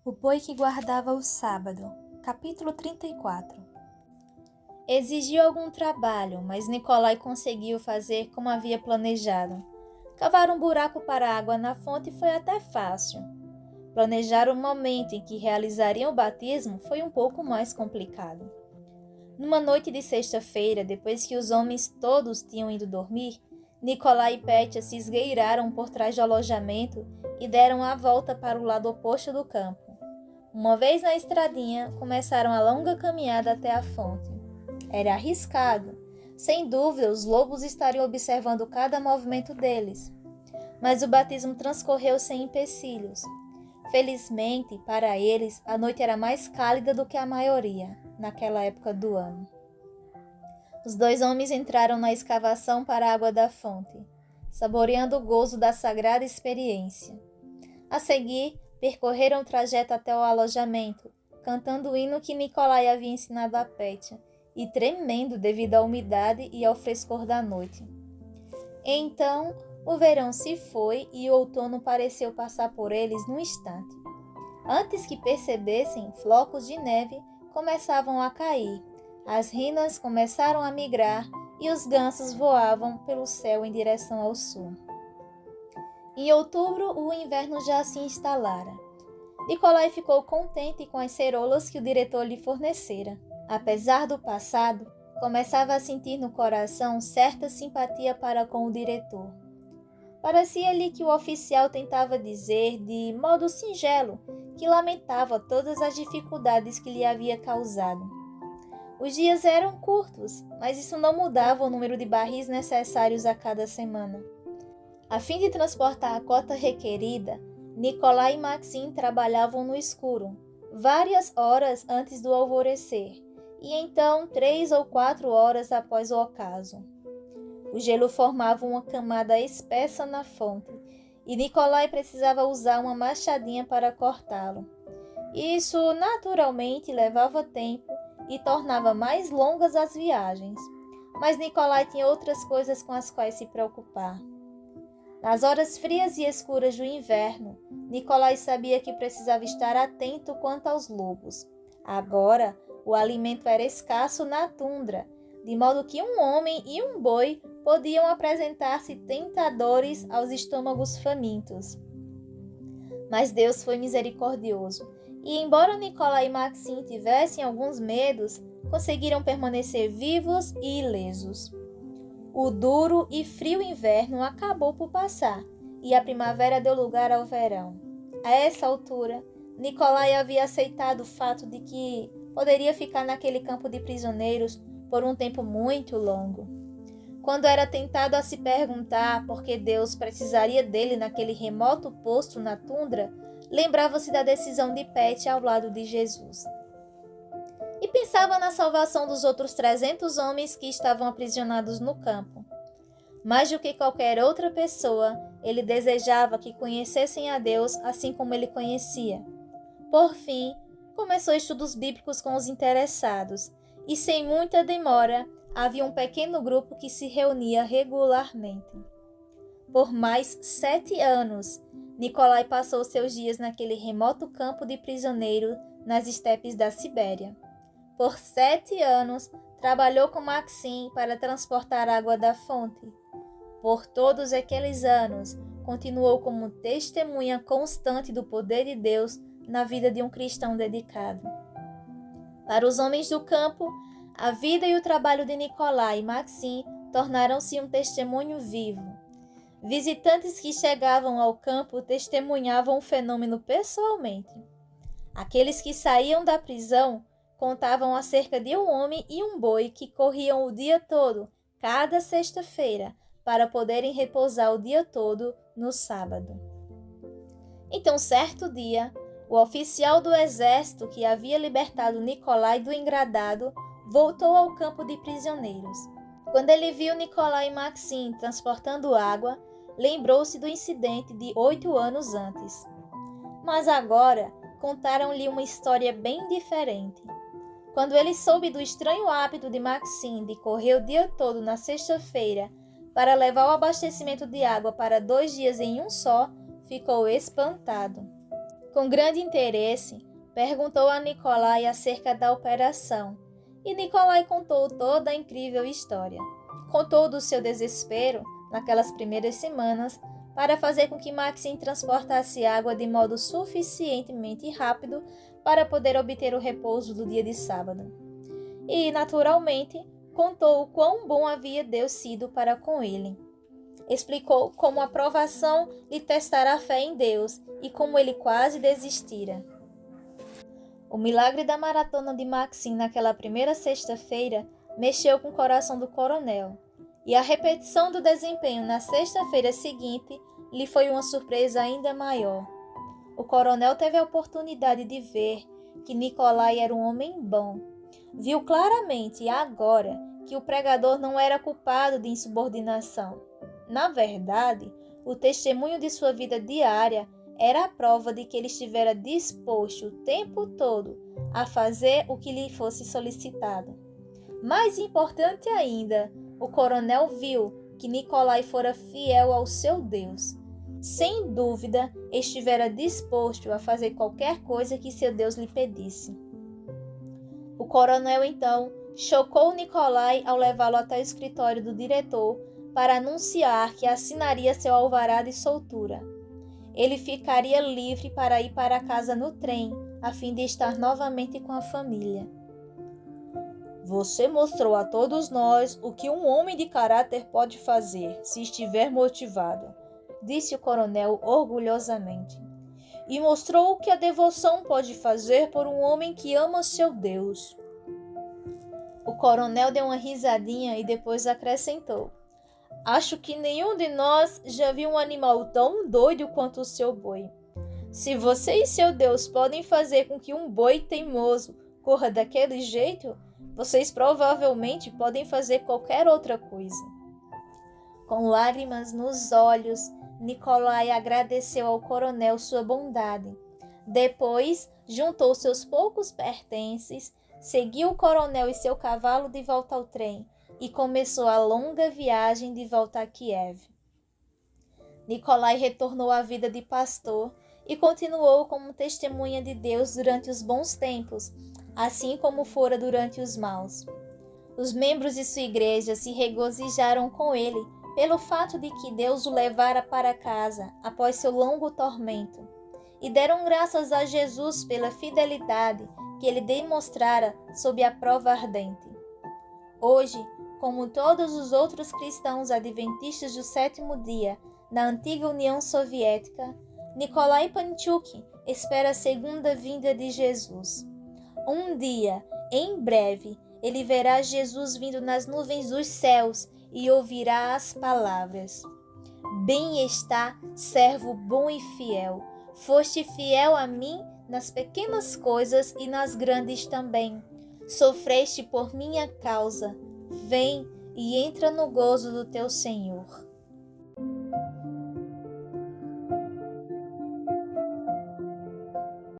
O boi que guardava o sábado. Capítulo 34. Exigiu algum trabalho, mas Nicolai conseguiu fazer como havia planejado. Cavar um buraco para a água na fonte foi até fácil. Planejar o momento em que realizariam o batismo foi um pouco mais complicado. Numa noite de sexta-feira, depois que os homens todos tinham ido dormir, Nicolai e Pétia se esgueiraram por trás do alojamento e deram a volta para o lado oposto do campo. Uma vez na estradinha, começaram a longa caminhada até a fonte. Era arriscado. Sem dúvida, os lobos estariam observando cada movimento deles. Mas o batismo transcorreu sem empecilhos. Felizmente, para eles, a noite era mais cálida do que a maioria, naquela época do ano. Os dois homens entraram na escavação para a água da fonte, saboreando o gozo da sagrada experiência. A seguir, percorreram o trajeto até o alojamento, cantando o hino que Nicolai havia ensinado a Pétia, e tremendo devido à umidade e ao frescor da noite. Então, o verão se foi e o outono pareceu passar por eles num instante. Antes que percebessem, flocos de neve começavam a cair, as rinas começaram a migrar e os gansos voavam pelo céu em direção ao sul. Em outubro, o inverno já se instalara. Nicolai ficou contente com as ceroulas que o diretor lhe fornecera. Apesar do passado, começava a sentir no coração certa simpatia para com o diretor. Parecia-lhe que o oficial tentava dizer, de modo singelo, que lamentava todas as dificuldades que lhe havia causado. Os dias eram curtos, mas isso não mudava o número de barris necessários a cada semana. A fim de transportar a cota requerida, Nicolai e Maxim trabalhavam no escuro, várias horas antes do alvorecer, e então 3 ou 4 horas após o ocaso. O gelo formava uma camada espessa na fonte, e Nicolai precisava usar uma machadinha para cortá-lo. Isso, naturalmente, levava tempo e tornava mais longas as viagens, mas Nicolai tinha outras coisas com as quais se preocupar. Nas horas frias e escuras do inverno, Nicolai sabia que precisava estar atento quanto aos lobos. Agora, o alimento era escasso na tundra, de modo que um homem e um boi podiam apresentar-se tentadores aos estômagos famintos. Mas Deus foi misericordioso, e embora Nicolai e Maxim tivessem alguns medos, conseguiram permanecer vivos e ilesos. O duro e frio inverno acabou por passar, e a primavera deu lugar ao verão. A essa altura, Nicolai havia aceitado o fato de que poderia ficar naquele campo de prisioneiros por um tempo muito longo. Quando era tentado a se perguntar por que Deus precisaria dele naquele remoto posto na tundra, lembrava-se da decisão de Pétia ao lado de Jesus. E pensava na salvação dos outros 300 homens que estavam aprisionados no campo. Mais do que qualquer outra pessoa, ele desejava que conhecessem a Deus assim como ele conhecia. Por fim, começou estudos bíblicos com os interessados, e sem muita demora, havia um pequeno grupo que se reunia regularmente. Por mais 7 anos, Nicolai passou seus dias naquele remoto campo de prisioneiro nas estepes da Sibéria. Por 7 anos, trabalhou com Maxim para transportar água da fonte. Por todos aqueles anos, continuou como testemunha constante do poder de Deus na vida de um cristão dedicado. Para os homens do campo, a vida e o trabalho de Nicolai e Maxim tornaram-se um testemunho vivo. Visitantes que chegavam ao campo testemunhavam o fenômeno pessoalmente. Aqueles que saíam da prisão contavam acerca de um homem e um boi que corriam o dia todo, cada sexta-feira, para poderem repousar o dia todo no sábado. Então, certo dia, o oficial do exército que havia libertado Nicolai do engradado voltou ao campo de prisioneiros. Quando ele viu Nicolai e Maxim transportando água, lembrou-se do incidente de 8 anos antes. Mas agora contaram-lhe uma história bem diferente. Quando ele soube do estranho hábito de Maxim de correr o dia todo na sexta-feira para levar o abastecimento de água para 2 dias em um só, ficou espantado. Com grande interesse, perguntou a Nicolai acerca da operação, e Nicolai contou toda a incrível história. Contou do seu desespero, naquelas primeiras semanas, para fazer com que Maxim transportasse água de modo suficientemente rápido para poder obter o repouso do dia de sábado. E, naturalmente, contou o quão bom havia Deus sido para com ele. Explicou como a provação lhe testara a fé em Deus e como ele quase desistira. O milagre da maratona de Maxim naquela primeira sexta-feira mexeu com o coração do coronel, e a repetição do desempenho na sexta-feira seguinte lhe foi uma surpresa ainda maior. O coronel teve a oportunidade de ver que Nicolai era um homem bom. Viu claramente agora que o pregador não era culpado de insubordinação. Na verdade, o testemunho de sua vida diária era a prova de que ele estivera disposto o tempo todo a fazer o que lhe fosse solicitado. Mais importante ainda, o coronel viu que Nicolai fora fiel ao seu Deus. Sem dúvida, estivera disposto a fazer qualquer coisa que seu Deus lhe pedisse. O coronel, então, chocou Nicolai ao levá-lo até o escritório do diretor para anunciar que assinaria seu alvará de soltura. Ele ficaria livre para ir para casa no trem, a fim de estar novamente com a família. Você mostrou a todos nós o que um homem de caráter pode fazer se estiver motivado, disse o coronel orgulhosamente. E mostrou o que a devoção pode fazer por um homem que ama seu Deus. O coronel deu uma risadinha e depois acrescentou: Acho que nenhum de nós já viu um animal tão doido quanto o seu boi. Se você e seu Deus podem fazer com que um boi teimoso corra daquele jeito, vocês provavelmente podem fazer qualquer outra coisa. Com lágrimas nos olhos, Nicolai agradeceu ao coronel sua bondade. Depois, juntou seus poucos pertences, seguiu o coronel e seu cavalo de volta ao trem e começou a longa viagem de volta a Kiev. Nicolai retornou à vida de pastor e continuou como testemunha de Deus durante os bons tempos, assim como fora durante os maus. Os membros de sua igreja se regozijaram com ele pelo fato de que Deus o levara para casa após seu longo tormento, e deram graças a Jesus pela fidelidade que ele demonstrara sob a prova ardente. Hoje, como todos os outros cristãos adventistas do sétimo dia na antiga União Soviética, Nikolai Panchuk espera a segunda vinda de Jesus. Um dia, em breve, ele verá Jesus vindo nas nuvens dos céus e ouvirá as palavras: Bem está, servo bom e fiel. Foste fiel a mim nas pequenas coisas e nas grandes também. Sofreste por minha causa. Vem e entra no gozo do teu Senhor.